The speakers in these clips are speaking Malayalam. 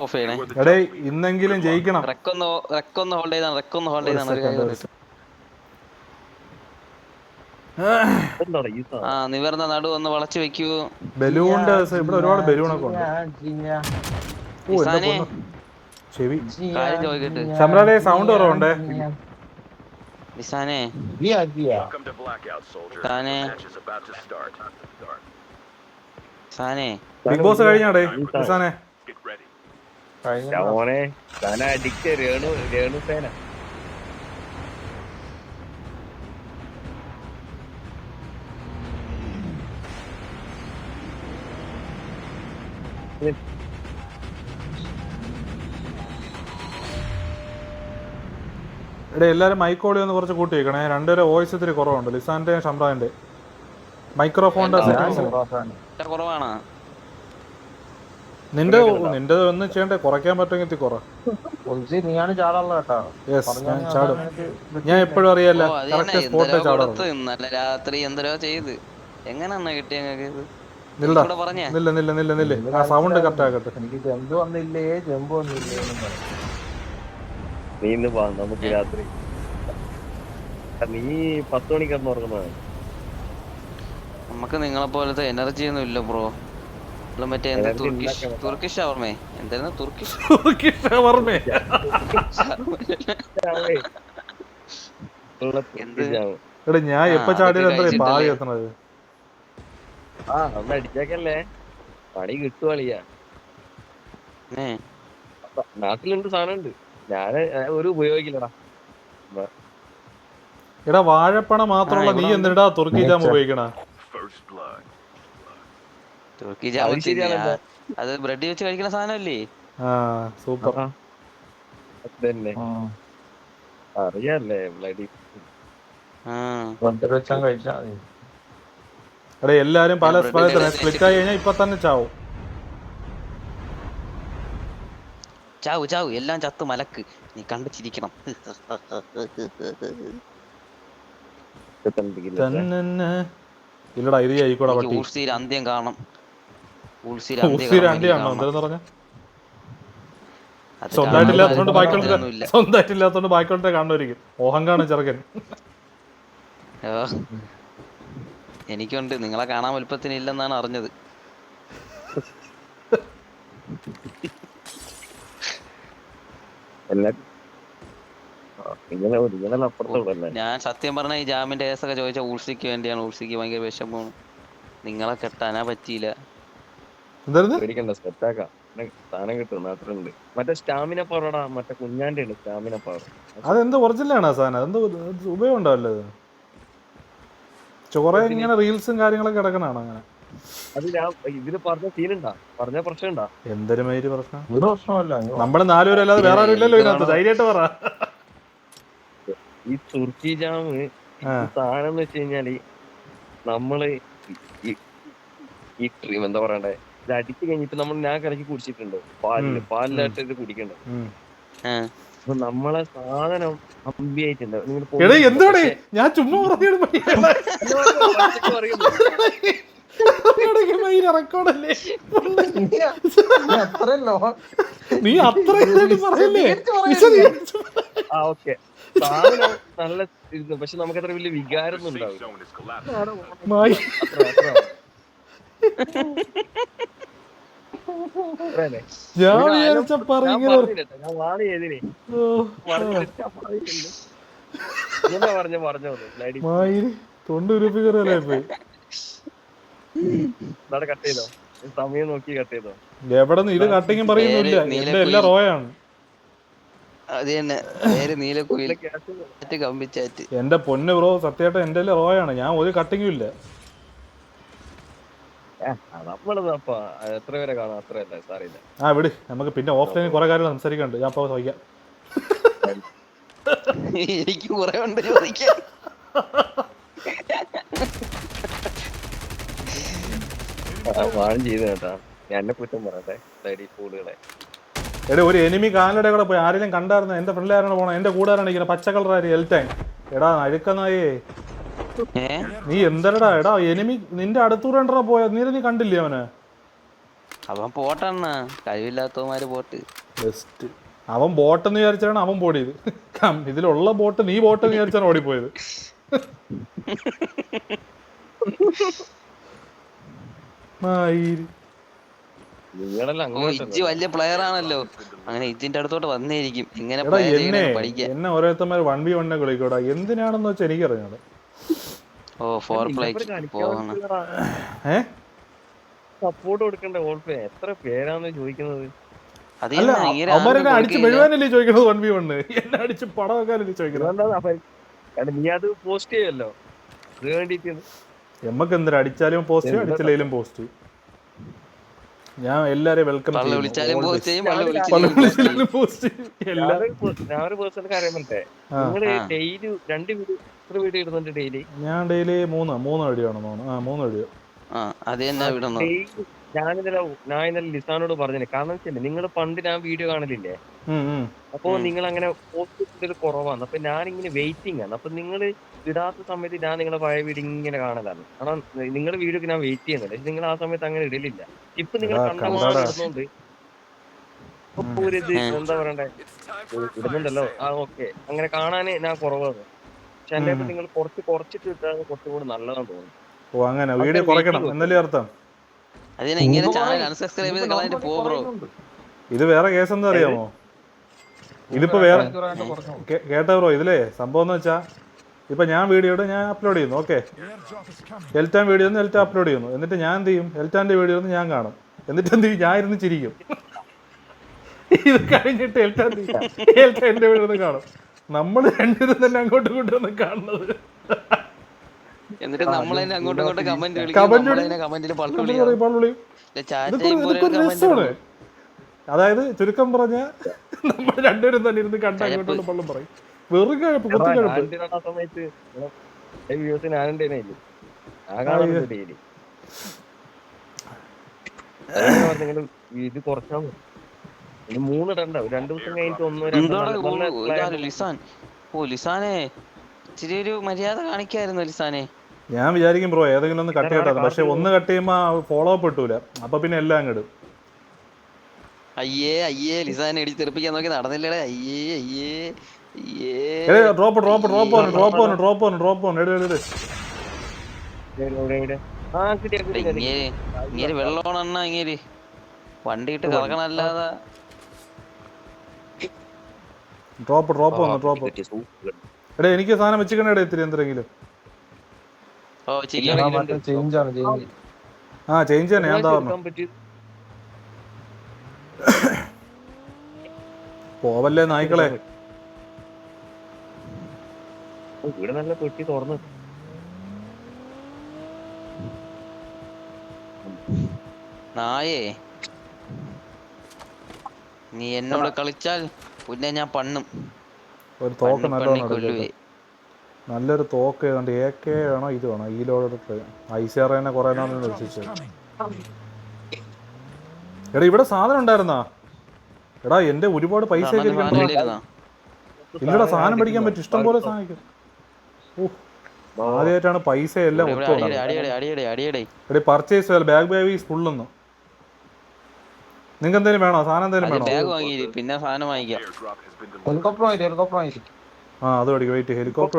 ഓഫ് ചെയ്യണേ. എടേ ഇന്നെങ്കിലും ജയിക്കണം. റെക്കൊന്ന് ഹോൾഡ് ചെയ്താണ് ഒരു കാര്യം പറയട്ടെ. ആ നിവർന്ന നടു ഒന്ന് വളച്ചു വെക്കൂ. ബലൂണിന്റെ ഇവിടെ ഒരുപാട് ബലൂണൊക്കെ ഉണ്ട്. ഓ എന്റെ ഇസാനെ പൊന്നു ചെവി. കാര്യം ചോദിക്കട്ടെ. ശമ്പളേ സൗണ്ട് കുറവുണ്ടേ. ഇസാനെ ഇസാനെ ബിഗ് ബോസ് കഴിഞ്ഞാടേ ഇസാനെ. രേണുസേന എടേ എല്ലാരും മൈക്കോളി ഒന്ന് കുറച്ച് കൂട്ടി വെക്കണേ. രണ്ടുപേരും വോയിസ് ഇത്തിരി കുറവുണ്ട്. ലിസാന്റെ ഷംറാന്റെ മൈക്രോഫോണിന്റെ സെറ്റിംഗ്സ് കുറവാണ്. നിന്റെ ഒന്ന് ചെയ്യണ്ടേ, കുറയ്ക്കാൻ പറ്റുമെങ്കിൽ കുറ. ഞാൻ എപ്പോഴും അറിയാല്ല കറക്റ്റ് സ്പോട്ടിൽ ചാടാറുണ്ട്. ഇന്നലെ രാത്രി എന്തരോ ചെയ്ത് എങ്ങനെയാ കിട്ടിയ നില്ല ആ സൗണ്ട് കറക്റ്റ് ആക്കട്ടെ. നീ ഇന്ന് പോവാം നമുക്ക് രാത്രി. നീ 10 മണിക്കാണ് ഉറങ്ങുന്നത്. നമുക്ക് നിങ്ങളെ പോലത്തെ എനർജി ഒന്നും ഇല്ല ബ്രോ. മറ്റേ തുർക്കിഷ് ഷവർമേ എന്തായിരുന്നു? തുർക്കിഷ് ഷവർമേ. എടാ ഞാൻ എപ്പോ ചാടിയത് എന്താ പാതി എത്തണത്? ഒന്ന് അടിച്ചേക്കല്ലേ, പണി കിട്ടുവാളിയാ. നാട്ടിലുണ്ട്, സാധനം ഉണ്ട്. ഞാൻ ഒരു ഉപയോഗിക്കില്ലടാ. എടാ വാഴപ്പണ മാത്രമുള്ള നീ എന്തിനാ തുർക്കി ജാം ഉപയോഗിക്കണ? തുർക്കി ജാം അത് ബ്രെഡ് വെച്ച് കഴിക്കുന്ന സാധനമല്ലേ? ആ സൂപ്പർ. അറിയാല്ലേ എടാ എല്ലാരും പല സ്ഥലത്ത് ക്ലിക്ക് ആയി കഴിഞ്ഞാൽ ഇപ്പൊ തന്നെ ചാവും. ചാവു എല്ലാം ചത്ത് മലക്ക്. നീ കണ്ടു ചിരിക്കണം. ഇല്ലടാ ഇത് ആയിക്കോടാ പട്ടി. ഊർസിയുടെ അന്ത്യം കാണണം. സ്വന്തമായിട്ടില്ലാത്തോണ്ട് ബാക്കിയോട്ടെ കാണുമായിരിക്കും. ഓഹം കാണും ചെറുക്കൻ. എനിക്കുണ്ട്, നിങ്ങളെ കാണാൻ വലുപ്പത്തിന് ഇല്ലെന്നാണ് അറിഞ്ഞത്. ഞാൻ സത്യം പറഞ്ഞ ഈ ജാമിന്റെ കേസൊക്കെ ചോദിച്ച ഊർസിക്ക് വേണ്ടിയാണ്. ഊർസിക്ക് ഭയങ്കര വിഷമമാണ്. നിങ്ങളെ കെട്ടാനാ പറ്റിയില്ല. സാധനം കിട്ടും നാട്ടിലുണ്ട്. മറ്റേ സ്റ്റാമിന പവറടാ, മറ്റേ കുഞ്ഞാന്റെ ഉണ്ട് സ്റ്റാമിന പവർ. അതെന്ത് ഒറിജിനലാണ് സാധനം? അതെന്ത് ഉപയോഗം ഉണ്ടാവല്ലോ? ചോറ ഇങ്ങനെ റീൽസും കാര്യങ്ങളൊക്കെ കിടക്കണാണ് അങ്ങനെ. അത് ഞാൻ ഇതില് പറഞ്ഞ സീനുണ്ടാ, പറഞ്ഞ പ്രശ്നമുണ്ടാ? എന്തൊരു മൈര് പ്രശ്നം? ഒരു പ്രശ്നമല്ല. നമ്മള് നാലുപേരല്ലാതെ വേറെ ആരും ഇല്ലല്ലോ ഇതിനകത്ത്. ധൈര്യമായിട്ട് പറ. ഈ തുർക്കി ജാമ് സാധനം എന്ന് വെച്ച് കഴിഞ്ഞാല് നമ്മള് ഈ എന്താ പറയണ്ടേ, ഇത് അടിച്ചു കഴിഞ്ഞിട്ട് ഞാൻ കലക്കി കുടിച്ചിട്ടുണ്ട്. പാലിലായിട്ട് ഇത് കുടിക്കണ്ടേ. അപ്പൊ നമ്മളെ സാധനം അമ്പിയായിട്ടുണ്ട്. ഞാൻ ചുമ്മാ നീ അത്ര പറയല്ലേ? ഓക്കെ, സാധനം നല്ല ഇരുന്നു, പക്ഷെ നമുക്ക് അത്ര വലിയ വികാരം ഒന്നും ഉണ്ടാവില്ല. കട്ട് ചെയ്തോ, സമയം നോക്കി കട്ട് ചെയ്തോ. എവിടെ ഇത് കട്ടിങ്ങും പറയുന്നില്ല. എന്റെ എല്ലാം റോയാണ്. എന്റെ പൊന്ന് ബ്രോ, സത്യമായിട്ട് എന്റെ എല്ലാം റോയാണ്. ഞാൻ ഒരു കട്ടിങ്ങും ഇല്ല. എത്ര പേരെ കാണാം, അത്രയല്ലേ സാറില്ല. ആ വിട്, നമുക്ക് പിന്നെ ഓഫ്ലൈനിൽ കുറെ കാര്യങ്ങൾ സംസാരിക്കാനുണ്ട്. ഞാൻ അപ്പൊ ചോദിക്കാം. എനിക്ക് കുറെ ഉണ്ട് ചോദിക്കാൻ. വാൺ ചെയ്ത് കേട്ടാ, എന്നെ കുറ്റം പറയട്ടെ കൂടുകളെ. എടാ ഒരു എനിമി കാനഡയുടെ കൂടെ പോയി ആരെങ്കിലും കണ്ടായിരുന്നു? എന്റെ ഫ്രണ്ടിലാരാണ് പോണ? എന്റെ കൂടാരാണ് ഇരിക്കുന്നത്, പച്ച കളറായി എൽറ്റൈൻ. എടാ അഴുക്കനായേ, നീ എന്തരടാ? എടാ എനിമി നിന്റെ അടുത്തൂടെ പോയ നീ കണ്ടില്ലേ അവനെ? അവൻ പോട്ടെണ്ണ, കഴിവില്ലാത്തവന്മാര് പോട്ട്. ബെസ്റ്റ്. അവൻ ബോട്ടെന്ന് വിചാരിച്ചാണ് അവൻ പോടിയത്. ഇതിലുള്ള ബോട്ട് നീ ബോട്ടെന്ന് വിചാരിച്ചാണ് ഓടിപ്പോയത്. നിങ്ങളെല്ലാം ഓ ഇജ്ജ് വലിയ പ്ലെയർ ആണല്ലോ, അങ്ങനെ ഇജ്ജിന്റെ അടുത്തോട്ട് വന്നേരിക്കും ഇങ്ങനെ എടാ പ്ലെയർ എന്നെ പഠിക്കാൻ. എന്നെ ഓരോരുത്തന്മാർ 1v1 കളിക്കൂടാ, എന്തിനാണെന്ന് വെച്ചാൽ എനിക്കറിയാം. ഓ 4 പോകണം. സപ്പോർട്ട് കൊടുക്കണ്ട ഓൾപ്പേ എത്ര പേരാന്ന് ചോദിക്കുന്നത്. അത് അല്ല തന്നെ ഇങ്ങനെ അവന്മാരെന്നെ ആർക്കും അടിച്ച് കൊടുക്കുകയില്ല. മെഴുവാനല്ലേ ചോദിക്കണത് 1v1, എന്നെ അടിച്ച് പടം വെക്കാനല്ലേ ചോദിക്കുന്നത്. നീ അത് പോസ്റ്റ് ചെയ്യല്ലോ, അത് വേണ്ടിട്ട്. എമ്മക്ക് എന്തിനാ അടിച്ചാലും പോസിറ്റീവ് അടിച്ചില്ലെങ്കിലും പോസിറ്റീവ്. ഞാൻ എല്ലാരെയും വെൽക്കം പള്ള ചെയ്യുന്നു. വിളിച്ചാലും പോസ്റ്റ് ചെയ്യും, പള്ള പല വിളിച്ചില്ലെങ്കിലും പോസ്റ്റ് ചെയ്യും. വിളിച്ചാലും പോസിറ്റീവ് എല്ലാം. ഞാനൊരു പേഴ്സണൽ കാര്യം പറഞ്ഞേ, നിങ്ങള് ഡെയിലി 2 വീഡിയോ, എത്ര വീഡിയോ ഇടുന്നുണ്ട് ഡെയിലി? ഞാൻ ഡെയിലി 3 വീഡിയോ ആണെന്ന് തോന്നുന്നു. 3 വീഡിയോ. അത് തന്നെ വിടുന്നു. ഞാൻ ഇന്നലെ ലിസാനോട് പറഞ്ഞില്ലേ, കാരണം വെച്ചാൽ നിങ്ങൾ പണ്ട് ഞാൻ വീഡിയോ കാണലില്ലേ, അപ്പൊ നിങ്ങൾ അങ്ങനെ പോസ്റ്റ് കുറവാണ്. അപ്പൊ ഞാനിങ്ങനെ വെയിറ്റിംഗ് ആണ്. അപ്പൊ നിങ്ങൾ ഇടാത്ത സമയത്ത് ഞാൻ നിങ്ങളെ പഴയ വീഡിയോ ഇങ്ങനെ കാണലാണ്. കാരണം നിങ്ങളുടെ വീഡിയോക്ക് ഞാൻ വെയിറ്റ് ചെയ്യുന്നില്ല, പക്ഷെ നിങ്ങൾ ആ സമയത്ത് അങ്ങനെ ഇടലില്ല. ഇപ്പൊ നിങ്ങൾ കണ്ടമാനം ഇടുന്നുണ്ട്. ഇപ്പൊ ഒരു ഇത് എന്താ പറയണ്ടേ, ഇടുന്നുണ്ടല്ലോ, ഓക്കെ, അങ്ങനെ കാണാന് ഞാൻ കുറവാണ്. പക്ഷെ എന്റെ ഇപ്പൊ നിങ്ങൾ കുറച്ചിട്ട് ഇട്ടാൽ കുറച്ചും കൂടി നല്ലതാന്ന് തോന്നുന്നു. ഓ അങ്ങനെ വീഡിയോ കുറയ്ക്കണം എന്നല്ലേ അർത്ഥം? അതിനെ ഇങ്ങനെ ചാനൽ അൺസബ്സ്ക്രൈബ് ചെയ്ത് കളഞ്ഞിട്ട് പോ ബ്രോ. ഇത് വേറെ കേസ് എന്താ അറിയാമോ? ഇതിപ്പോ വേറെ കേട്ടോ ബ്രോ, ഇതിലേ സംഭവം എന്ന് വെച്ചാ, ഇപ്പൊ ഞാൻ വീഡിയോ ഞാൻ അപ്ലോഡ് ചെയ്യുന്നു. ഓക്കെ, എൽറ്റാൻ വീഡിയോ എൽറ്റ അപ്ലോഡ് ചെയ്യുന്നു. എന്നിട്ട് ഞാൻ എന്ത് ചെയ്യും, എൽറ്റാന്റെ വീഡിയോ ഞാൻ കാണും. എന്നിട്ട് എന്ത് ചെയ്യും, ഞാൻ ഇരുന്ന് ചിരിക്കും. ഇത് കഴിഞ്ഞിട്ട് എൽറ്റ എന്റെ വീഡിയോ കാണും. നമ്മൾ രണ്ടുപേരും തന്നെ അങ്ങോട്ടും ഇങ്ങോട്ടും ഒന്ന് കാണുന്നത്. എന്നിട്ട് നമ്മളതിനെ അങ്ങോട്ടും ഇങ്ങോട്ടും കമന്റ് രസമാണ്. അതായത് ചുരുക്കം പറഞ്ഞ നമ്മൾ രണ്ടുപേരും തന്നെ ഇരുന്ന് കണ്ട അങ്ങോട്ടുള്ള പള്ളും പറയും. വെറും കഴപ്പ്, കുത്തി കഴപ്പ്. ഇത് കുറച്ചാ 3 ഇടണ്ട, 2 ദിവസം കഴിഞ്ഞിട്ട് ലിസാൻ. ഓ ലിസാനെ ഇച്ചിരി ഒരു മര്യാദ കാണിക്കായിരുന്നു ലിസാനെ. ഞാൻ വിചാരിക്കും ബ്രോ ഏതെങ്കിലും ഒന്ന് കട്ട് ചെയ്യട്ടെ, പക്ഷെ ഒന്ന് കട്ട് ചെയ്യുമ്പോ ഫോളോ അപ്പ് കിട്ടൂല. അപ്പൊ പിന്നെ എല്ലാം അങ്ങോട്ട് അയ്യേ അയ്യേ ലിസാനെ ഇടിച്ച് തെറിപ്പിക്കാൻ നോക്കി നടന്നില്ലേ. അയ്യേ അയ്യേ ഡ്രോപ്പ് ഇങ്ങനെ വെള്ളോണെണ്ണ ഇങ്ങനെ വണ്ടി ഇട്ട് കറക്കണല്ലാതെ. ഡ്രോപ്പ് എടേ എനിക്ക് സാധനം വെച്ചിക്കണേ ഇത്തിരി എന്തെങ്കിലും. ചേഞ്ച് തന്നെ ഞാൻ പോവല്ലേ നായ്ക്കളെ. ഇവിടെ നല്ല പെട്ടി തുറന്നു. നായേ നീ എന്നോട് കളിച്ചാൽ പിന്നെ ഞാൻ പണ്ണും. ഒരു തോക്ക് നല്ലൊരു തോക്ക് ഏതാണ്ട് AK വേണോ ഇത് വേണോ? ഈ ലോഡ് ICR തന്നെ കുറെ നാൾ വെച്ചിട്ട്. എടാ ഇവിടെ സാധനം ഉണ്ടായിരുന്നാ? എടാ എന്റെ ഒരുപാട് പൈസ ഇല്ലടാ, സാധനം പഠിക്കാൻ പറ്റും, ഇഷ്ടം പോലെ സാധിക്കും. ആദ്യമായിട്ടാണ് പൈസ എല്ലാം എടേ പർച്ചേസ് ബാഗ് ഫുള്ളൊന്നും. നിങ്ങൾക്ക് എന്തെങ്കിലും വേണോ? സാധനം എന്തെങ്കിലും വേണോ? പിന്നെ സാധനം വാങ്ങിക്കാം. അത് പഠിക്കും. വെയിറ്റ്, ഹെലികോപ്റ്റർ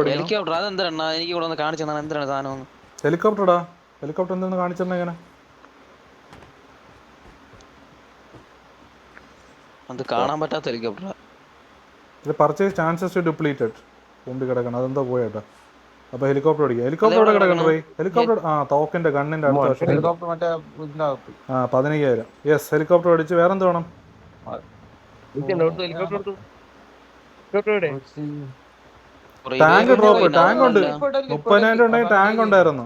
അതെന്താണ് എനിക്ക് ഇവിടെ ഒന്ന് കാണിച്ചു തന്നെ. എന്താണ് സാധനം? ഹെലികോപ്റ്റർടാ. ഹെലികോപ്റ്റർ എന്താണെന്ന് കാണിച്ചെന്നാ എങ്ങനെ? അത് കാണാൻ പറ്റാത്ത ഹെലികോപ്റ്റർ. ഇത് പർച്ചേസ് ചാൻസസ് ഡ്യൂപ്ലിക്കേറ്റഡ് മുമ്പിൽ കിടക്കണം. അതെന്താ പോയേട്ടാ? അപ്പൊ ഹെലികോപ്റ്റർ ഓടിക്കാം. ഹെലികോപ്റ്റർ എവിടെ കിടക്കണ്ടേ? ഹെലികോപ്റ്റർ തോക്കിന്റെ ഗണ്ണിന്റെ അടുത്ത വർഷം 15,000. യെസ്, ഹെലികോപ്റ്റർ ഓടിച്ച്. വേറെന്ത് വേണം? Tank drop. ടാങ്ക് ഉണ്ട്, 30,000 ഉണ്ടെങ്കിൽ ടാങ്ക് ഉണ്ടായിരുന്നു.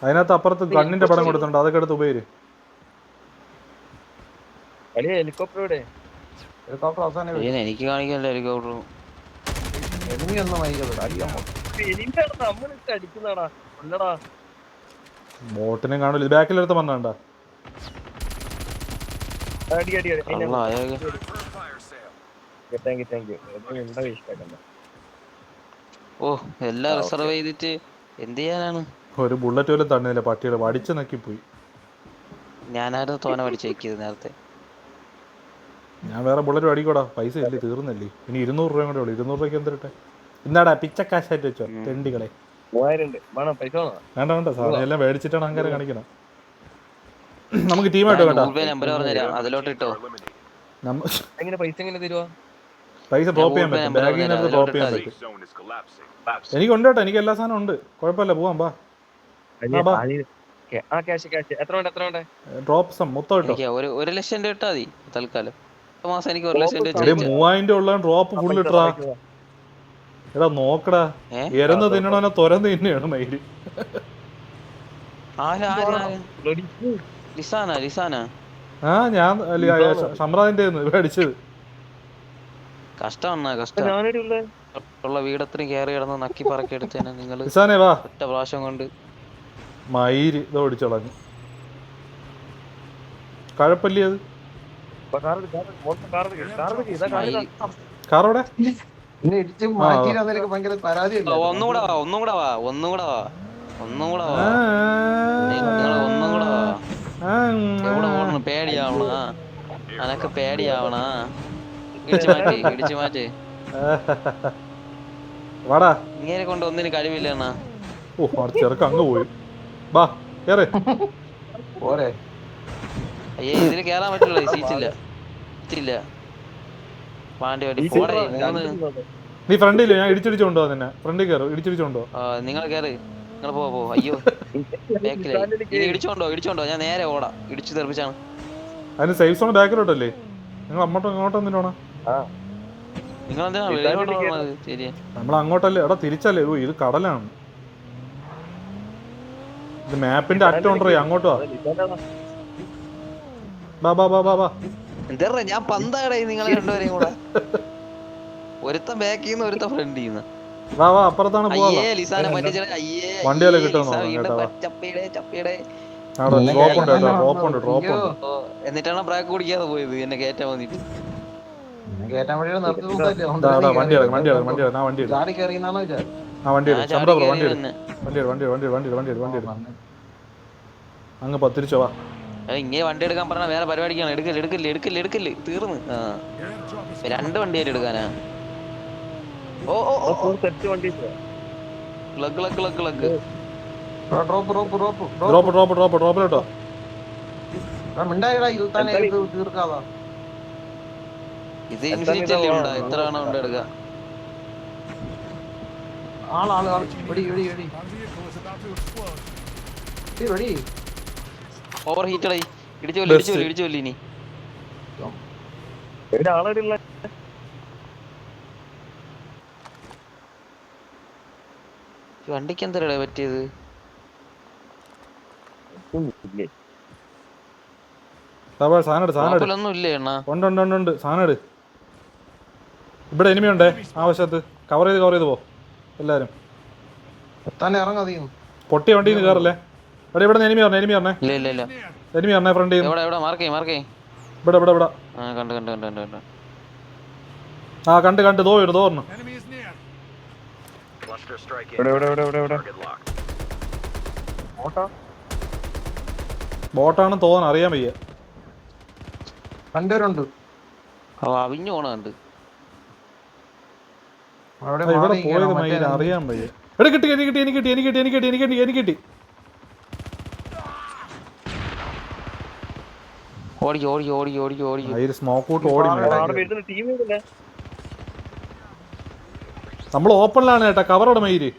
അതിനകത്ത് അപ്പുറത്ത് ഗണ്ണിന്റെ പടം കൊടുത്തിട്ടുണ്ട്, അതൊക്കെ എടുത്ത് ഉപയോഗിക്കും. എനിക്ക് കാണിക്കല്ല ഹെലികോപ്റ്റർ. ബോട്ടിനെ കാണില്ല. ബാക്കിലെടുത്ത് വന്നണ്ട. ഓ എല്ലാം റിസർവ് ചെയ്തിട്ട് എന്ത് ചെയ്യാനാണ്? ഒരു ബുള്ളറ്റ് പോലും തണ്ണില്ല പട്ടിയുടെ വടിച്ച് നക്കിപ്പോയി. ഞാനായിരുന്നു തോന പഠിച്ചേക്കിയത് നേരത്തെ. ഞാൻ വേറെ ബുള്ളറ്റ് അടിക്കോടാ, പൈസ ഇല്ലേ, തീർന്നില്ലേ. ഇനി 200 രൂപ കൂടെ ഉള്ളു. 200 രൂപയ്ക്ക് എന്തിട്ടെ ഇന്നാടാ പിച്ചക്കാശായിട്ട് വെച്ചോ തെണ്ടികളെ. 3000 വേണം, പൈസ വേണോ? വേണ്ട വേണ്ട, സാധനം എല്ലാം മേടിച്ചിട്ടാണ് അങ്ങനെ കാണിക്കണം. നമുക്ക് ടീമായിട്ട് കേട്ടോ. നമ്പർ പറഞ്ഞുതരാം, അതിലോട്ട് ഇട്ടോ. എങ്ങനെ പൈസ എങ്ങനെ തരുവാ? പൈസ ഡ്രോപ്പ് ചെയ്യാൻ പറ്റും, ബാഗിനകത്ത് ഡ്രോപ്പ് ചെയ്യാൻ പറ്റും. എനിക്കുണ്ട് കേട്ടോ, എനിക്ക് എല്ലാ സാധനവും ഉണ്ട്, കുഴപ്പമില്ല, പോവാം ബാ. ഡ്രോപ്പ് സം മൊത്തം കേട്ടോ. 1 ലക്ഷം രൂപ ഇട്ടാ മതി തൽക്കാലം. മാസം എനിക്ക് 1 ലക്ഷം രൂപ 3000 രൂപ ഉള്ള ഡ്രോപ്പ് ഫുൾ ഇട്ടാ. എടാ നോക്കടാ, എരന്ന് തിന്നണോനെ തുരന്ന് തിന്നെയാണ് മയില്. ആ ഞാൻ ഷംറാദിന്റെ മേടിച്ചത്. കഷ്ടമാണ്, കഷ്ടം. ഉള്ള വീടത്രയും കയറി കിടന്ന് നക്കി പറക്കി എടുത്തേനെ നിങ്ങൾ ഒറ്റ പ്രാവശ്യം കൊണ്ട്. മയില് ഇത് ഓടിച്ചോളഞ്ഞു, കഴപ്പല്ലേ അത്. കാറോടെ ഒന്നുകൂടെ വാ, ഒന്നുകൂടെ വാ, ഒന്നുകൂടെ വാ, ഒന്നുകൂടെ വാ, ഒന്നുകൂടെ വാ. എവിടെ പോകണം? പേടിയാവണ അനക്ക് പേടിയാവണ? ഇടിച്ചു മാറ്റി, ഇടിച്ചു മാറ്റി. വാടാ, ഇങ്ങനെ കൊണ്ട് ഒന്നിനും കഴിവില്ല അണ്ണാ. ചെറുക്ക അങ്ങ് പോയി. ബാ കേറ്. അയ്യേ ഇതില് കേറാൻ പറ്റില്ല, സീറ്റില്ല. പാണ്ടി വണ്ടി പോടെ. നീ ഫ്രണ്ടില്, ഞാൻ ഇടിച്ചിടിച്ചോണ്ടോ നിന്നെ. ഫ്രണ്ടിൽ കയറും, ഇടിച്ചിടിച്ചോണ്ടോ. നിങ്ങൾ കേറ്, നിങ്ങൾ പോ. അയ്യോ ഇനി ഇടിച്ചോണ്ടോ, ഞാൻ നേരെ ഓടാ. ഇടിച്ചു തെറിപ്പിച്ചാണ്. അതിന് സേഫ് സോൺ ബാക്കിലോട്ടല്ലേ? നിങ്ങൾ അങ്ങോട്ടും എന്തിനാണ്? നിങ്ങൾ എന്തിനാ ശരിയാ? നമ്മൾ അങ്ങോട്ടല്ലേ? എടാ തിരിച്ചല്ലേ? ഓ ഇത് കടലാണ്. ഇത് മാപ്പിന്റെ അറ്റം ഉണ്ടോ, അങ്ങോട്ടോ. എന്താ ഞാൻ പന്താടേ നിങ്ങളെ രണ്ടുപേരെയും കൂടെ. ഒരുത്തൻ ബാക്കിന്ന് ഒരുത്തൻ ഫ്രണ്ടിന്ന്. അപ്പുറത്താണ് വണ്ടിയല്ലേ എന്നിട്ടാണ് ബ്രേക്ക് കുടിക്കാതെ പോയത് എന്നെ കേറ്റാൻ വന്നിട്ട്. അങ്ങ് പത്തിരിച്ചോ വാ. ഇങ്ങനെ വണ്ടി എടുക്കാൻ പറഞ്ഞ വേറെ പരിപാടിക്കാണ്. എടുക്കല് തീർന്ന്. 2 വണ്ടിയായിട്ട് എടുക്കാനാ. ഡ്രോപ്പിലോട്ടോ. ഇത് ഇൻഫിനിറ്റി അല്ലേ ഉണ്ടാ? എത്ര വേണം കൊണ്ട് എടുക്ക. ഓവർ ഹീറ്റഡായി. ഇടിച്ചു കൊല്ലി ഇനി. വണ്ടിക്ക് എന്തരടാ പറ്റിയത്? സാധനം ഇല്ലേ അണ്ണാ? ഉണ്ട് സാധനം. ഇവിടെ എനിമി ഉണ്ടേ ആവശ്യത്ത്. കവർ ചെയ്ത് പോ എല്ലാരും. പൊട്ടിയ വണ്ടിയിൽ നിന്ന് കയറല്ലേ. എടാ ഇവിടെ എനിമി പറഞ്ഞേ. എനിമി പറഞ്ഞേ ഫ്രണ്ട്. ഇവിടെ കണ്ട് തോന്നു. ബോട്ടാണ് തോന്നുന്നു, അറിയാൻ വയ്യ. അവിഞ്ഞു പോണുണ്ട്. ഇവിടെ പോയത് മയില് അറിയാൻ വയ്യ. എടാ കിട്ടി. നമ്മൾ ഓപ്പണിലാണ് കേട്ടാ. കവറോടെ മയില്.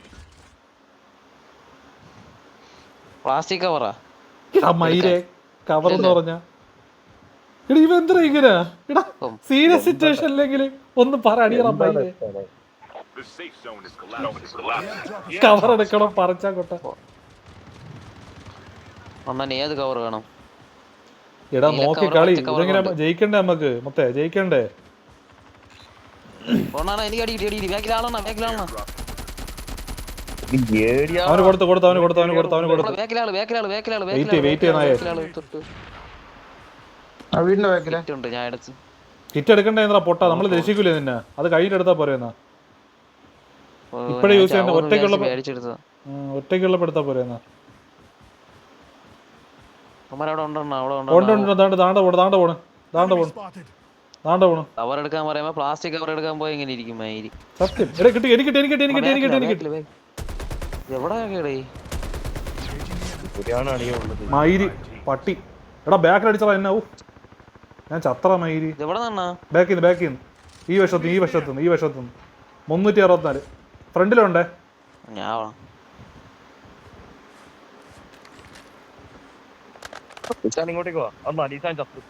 പ്ലാസ്റ്റിക് കവറാ മയിലെ കവർ എന്ന് പറഞ്ഞ. ഇവ എന്താ ഇങ്ങനെ? സീരിയസ് സിറ്റുവേഷൻ അല്ലെങ്കിൽ ഒന്ന് പറ. അടിയറ മയിലെ കവർ എടുക്കണം പറിച്ചാ കൊട്ട. ഏത് കവർ വേണം? എടാ നോക്കി കളി. ഇതെങ്ങനെ ജയിക്കണ്ടേ? നമുക്ക് ജയിക്കണ്ടേ? അവന് കൊടുത്തു. കിറ്റ് എടുക്കണ്ടേ? പൊട്ടാ നമ്മള് രക്ഷിക്കൂലേ നിന്നെ? അത് കഴിഞ്ഞിട്ട് എടുത്താ പോരെ? ഇപ്പഴേ യൂസ് ചെയ്യണ്ട. ഒറ്റയ്ക്കുള്ള ഒറ്റയ്ക്കുള്ള പെടുത്താ പോരെ എന്നാ. അവന്മാരവിടെ ഉണ്ടെണ്ണ, അവിടെ ഉണ്ട് ഉണ്ട് ദാണ്ട പോണ്. കവർ എടുക്കാൻ പറയുമ്പോ പ്ലാസ്റ്റിക് കവർ എടുക്കാൻ പോയി ഇങ്ങനെ ഇരിക്കും മയിരി. സത്യം. എനിക്ക് എവിടെ മയിരി പട്ടി. എടാ ബാക്കിൽ അടിച്ചടാ എന്നെ. ഞാൻ ചത്ര മയിരി. എവിടെ നിന്നാ? ബാക്കിന്ന് ഈ വശത്തുനിന്ന് 364 ഫ്രണ്ടിലുണ്ടേ. ഞാൻ ഇങ്ങോട്ടേക്ക് വാ. അന്നാ ലിസാൻ ചത്തു.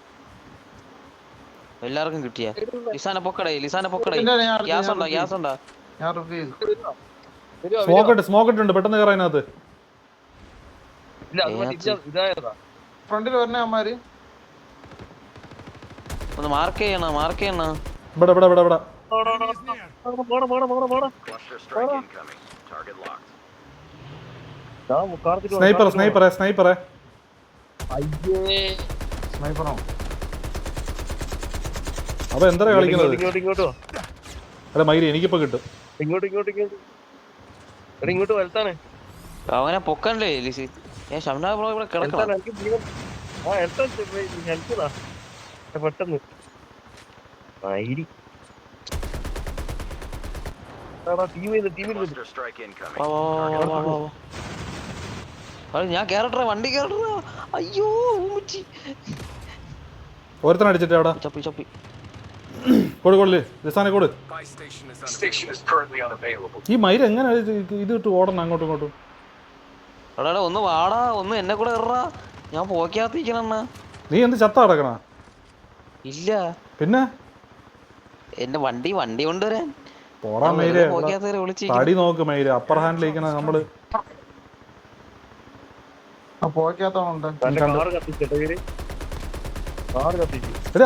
എല്ലാവർക്കും കിട്ടിയ ലിസാനെ പൊക്കടേ. ഗ്യാസ് ഉണ്ടോ? സ്മോക്ക് ഉണ്ട് പെട്ടെന്ന് കയറാ അതിനകത്ത്. ഇല്ല അത് മറ്റേ ഇതായതാ. ഫ്രണ്ടിൽ വരണേ അമ്മാര്. ഒന്ന് മാർക്ക് ചെയ്യണ. ഇവിടെ സ്നൈപ്പറെ. അപ്പൊ എന്താ കളിക്കുന്നത്? അല്ല മയിരി എനിക്കിപ്പോ കിട്ടും. ഇങ്ങോട്ട് വലുത്താണ്. അവനെ പൊക്കണ്ടേ ലിസി. ഷംനാ ബ്രോ ഇവിടെ കിടക്കണം. പെട്ടെന്ന് ഞാൻ കേറട്ടെ, വണ്ടി കേറട്ടെ. അയ്യോ ഒരുത്തന അടിച്ചിട്ട് അവിടെ ചപ്പി കൊടുക്കൊള്ളു ലിസാനെ കൊടു. ഈ മയിര് എങ്ങനെ ഇത് ഇട്ട് ഓടണം അങ്ങോട്ടും ഇങ്ങോട്ടും? എടാ ഒന്ന് വാടാ, ഒന്ന് എന്നെ കൂടെ കയറാ. ഞാൻ പോക്കാത്തിരിക്കണ. നീ എന്ത് ചത്ത കിടക്കണ? ഇല്ല പിന്നെ എന്റെ വണ്ടി കൊണ്ടുവരാൻ. പോടാ മയിര്. തടി നോക്ക് മയിര്. അപ്പർ ഹാൻഡിലിരിക്കണ നമ്മള്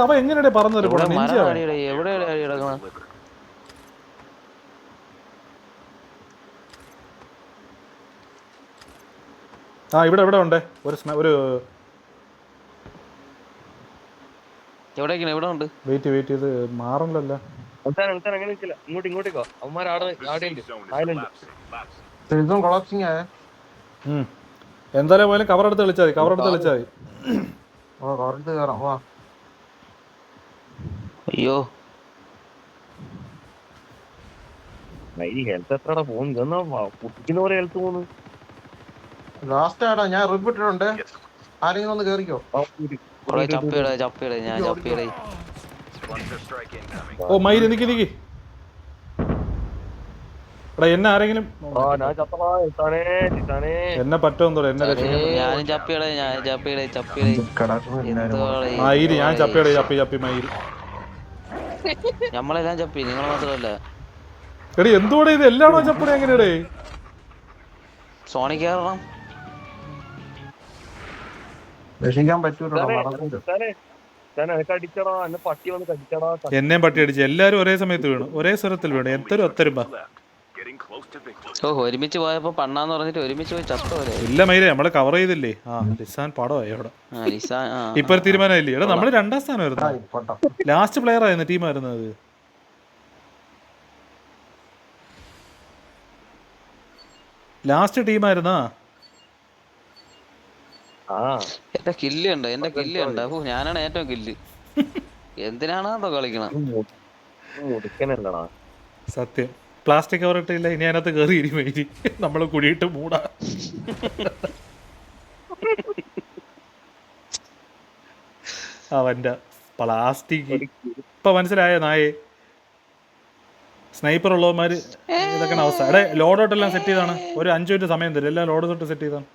അവ എങ്ങനെയാ പറഞ്ഞു എവിടെ കിടക്കണ? ഇവിടെ ഉണ്ട് ഒരു എവിടെ ഉണ്ട്? വെയിറ്റ് ചെയ്ത് മാറണല്ലോ. ഇങ്ങോട്ടേക്കോ എന്തായാലും പോയാലും കവർ എടുത്ത് കളിച്ചാൽ മതി. അയ്യോ ഹെൽത്ത് എത്രടാ പോകുന്നു? കുട്ടിക്കുന്ന പോലെ ഹെൽത്ത് പോകുന്നു. ലാസ്റ്റ് ആടാ ഞാൻ റിപ്പിട്ടിട്ടുണ്ട്. ആരെങ്കിലും ഒന്ന് കേറിക്കോ. ചപ്പിയിടേ ഞാൻ ചപ്പിയിടേ. ഓ മയില് നിക്ക്. എടാ എന്നെ ആരെങ്കിലും എന്നെ പറ്റുമെന്നോ? എന്നെ ഞാനും ചപ്പിയിടേ. മയില് ഞാൻ ചപ്പി മയില്. നമ്മളെല്ലാം ചപ്പി, നിങ്ങൾ മാത്രമല്ല. എടി എന്തുകൂടെ ഇത് എല്ലാണോ ചപ്പടി? എങ്ങനെയാടേ സോണി കയറണം. എന്നെയും പട്ടി അടിച്ചു. എല്ലാരും ഒരേ സമയത്ത് വീണു, ഒരേ സ്വരത്തിൽ വീണു. എന്തൊരു ഒത്തരുമ്പ. ഒരുമിച്ച് പോയപ്പോ പണ്ണാന്ന് പറഞ്ഞിട്ട് ഒരുമിച്ച് പോയി ചത്തോലെ. ഇല്ല മയിലേ നമ്മള് കവർ ചെയ്തില്ലേ. ലിസാൻ പടമായി അവിടെ. ഇപ്പൊ തീരുമാനമില്ലേ? എടാ നമ്മള് 2ാം സ്ഥാനമായിരുന്നു. ലാസ്റ്റ് പ്ലെയർ ആയിരുന്നു ടീമായിരുന്നത്. ലാസ്റ്റ് ടീമായിരുന്നാ. എന്റെ കില്ലുണ്ട്. ഞാനാണ് ഏറ്റവും കില്ല്. എന്തിനാണോ കളിക്കണം? സത്യം. പ്ലാസ്റ്റിക് കവർ ഇട്ടില്ല. ഇനി അതിനകത്ത് കയറി ഇരിമേരി നമ്മള് കുടിയിട്ട് മൂടാ. അവന്റെ പ്ലാസ്റ്റിക് ഇപ്പൊ മനസ്സിലായ നായേ. സ്നൈപ്പർ ഉള്ളവന്മാര് ഇതൊക്കെയാണ് അവസ്ഥ. ലോഡൗട്ടെല്ലാം സെറ്റ് ചെയ്താണ്. ഒരു 5 മിനിറ്റ് സമയം തരും. എല്ലാം ലോഡ് തൊട്ട് സെറ്റ് ചെയ്താണ്.